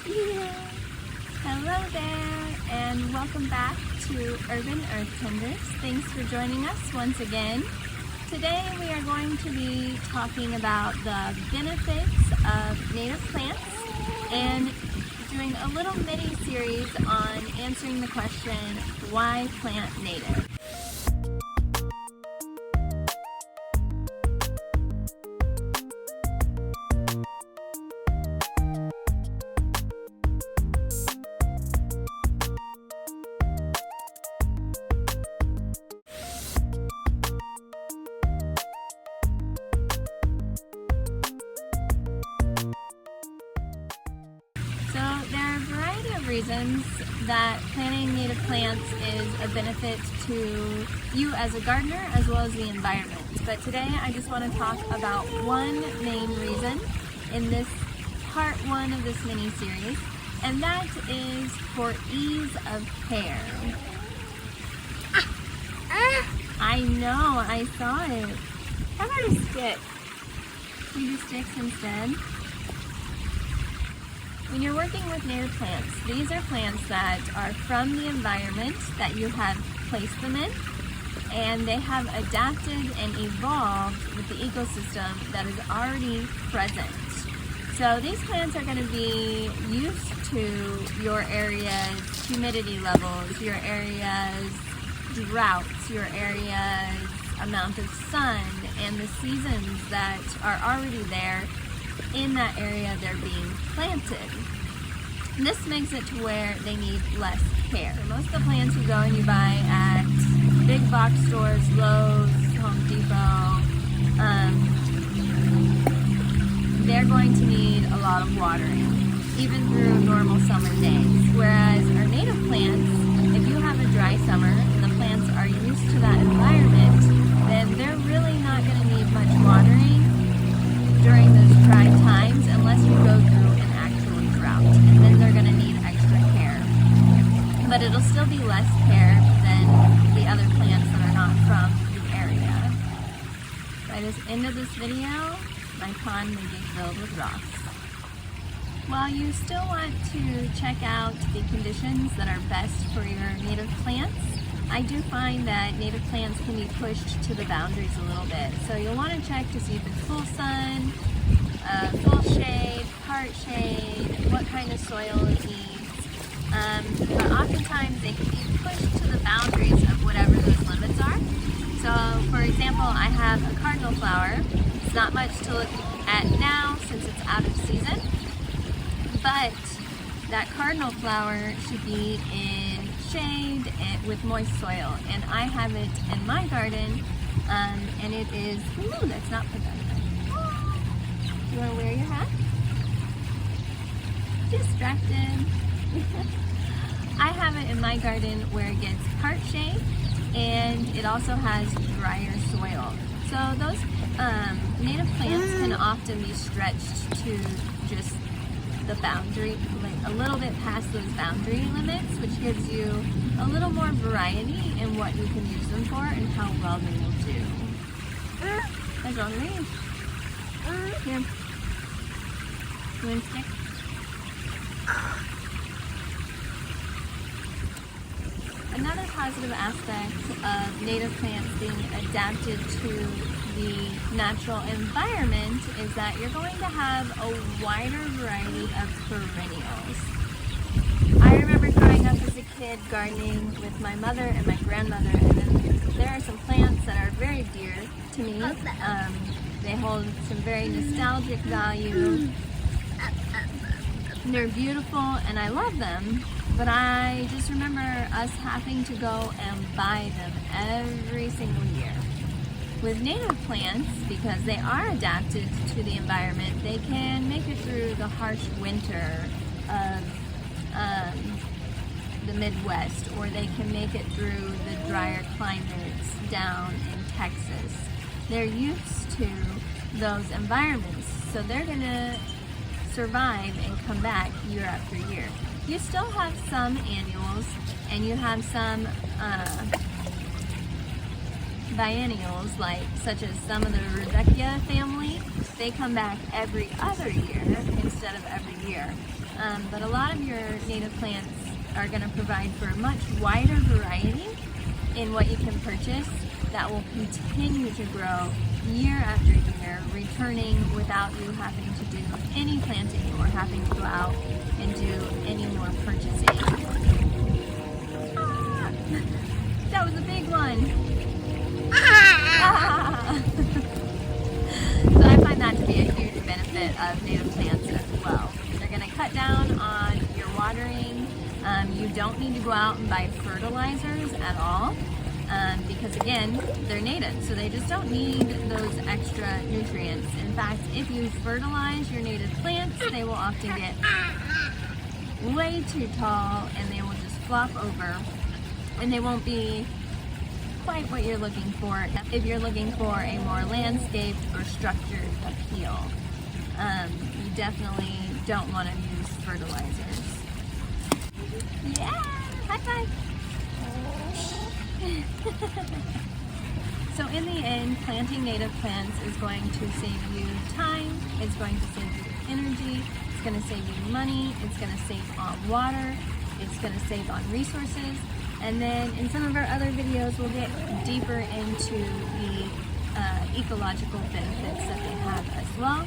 Yeah. Hello there, and welcome back to Urban Earth Tenders. Thanks for joining us once again. Today we are going to be talking about the benefits of native plants and doing a little mini series on answering the question, why plant native? So there are a variety of reasons that planting native plants is a benefit to you as a gardener as well as the environment. But today I just want to talk about one main reason in this part one of this mini series, and that is for ease of care. I know, I saw it. How about a stick? You do sticks instead? When you're working with native plants, these are plants that are from the environment that you have placed them in, and they have adapted and evolved with the ecosystem that is already present. So these plants are going to be used to your area's humidity levels, your area's droughts, your area's amount of sun, and the seasons that are already there in that area they're being planted. And this makes it to where they need less care. Most of the plants you go and you buy at big box stores, Lowe's, Home Depot, they're going to need a lot of watering, even through normal summer days. Whereas our native plants, if you have a dry summer and the plants are used to that environment, then they're really not going to need much watering during those dry times unless you go through an actual drought, and then they're going to need extra care. But it'll still be less care than the other plants that are not from the area. By this end of this video, my pond may be filled with rocks. While you still want to check out the conditions that are best for your native plants, I do find that native plants can be pushed to the boundaries a little bit. So you'll want to check to see if it's full sun, full shade, part shade, what kind of soil it needs. But oftentimes they can be pushed to the boundaries of whatever those limits are. So for example, I have a cardinal flower. It's not much to look at now since it's out of season, but that cardinal flower should be in shade and with moist soil, and I have it in my garden, and it is, ooh, that's not productive. You want to wear your hat? Distracted. I have it in my garden where it gets part shade and it also has drier soil. So those native plants can often be stretched to just the boundary, like a little bit past those boundary limits, which gives you a little more variety in what you can use them for and how well they will do. That's all there is. Here. You want a stick? Another positive aspect of native plants being adapted to the natural environment is that you're going to have a wider variety of perennials. I remember growing up as a kid gardening with my mother and my grandmother, and then there are some plants that are very dear to me. They hold some very nostalgic value. They're beautiful and I love them, but I just remember us having to go and buy them every single year. With native plants, because they are adapted to the environment, they can make it through the harsh winter of the Midwest, or they can make it through the drier climates down in Texas. They're used to those environments, so they're going to survive and come back year after year. You still have some annuals, and you have some biennials, like such as some of the Rudbeckia family, they come back every other year instead of every year. But a lot of your native plants are going to provide for a much wider variety in what you can purchase that will continue to grow year after year, returning without you having to do any planting or having to go out and do any more purchasing. Ah, that was a big one. Ah. So I find that to be a huge benefit of native plants as well. They're going to cut down on your watering. You don't need to go out and buy fertilizers at all. Because again, they're native, so they just don't need those extra nutrients. In fact, if you fertilize your native plants, they will often get way too tall and they will just flop over and they won't be quite what you're looking for if you're looking for a more landscaped or structured appeal. You definitely don't want to use fertilizers. Yeah, high five! So in the end, planting native plants is going to save you time, it's going to save you energy, it's going to save you money, it's going to save on water, it's going to save on resources, and then in some of our other videos we'll get deeper into the ecological benefits that they have as well.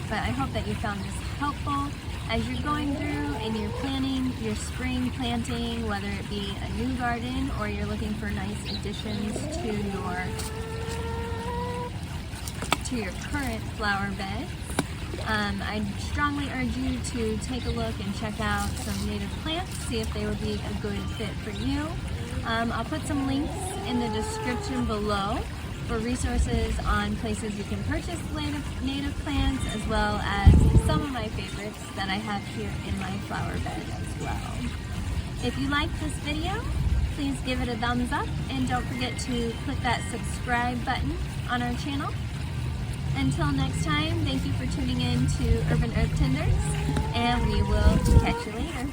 But I hope that you found this helpful as you're going through and you're planning your spring planting, whether it be a new garden or you're looking for nice additions to your current flower beds. I strongly urge you to take a look and check out some native plants, see if they would be a good fit for you. I'll put some links in the description below for resources on places you can purchase native plants, as well as some of my favorites that I have here in my flower bed as well. If you liked this video, please give it a thumbs up and don't forget to click that subscribe button on our channel. Until next time, thank you for tuning in to Urban Earth Tenders, and we will catch you later.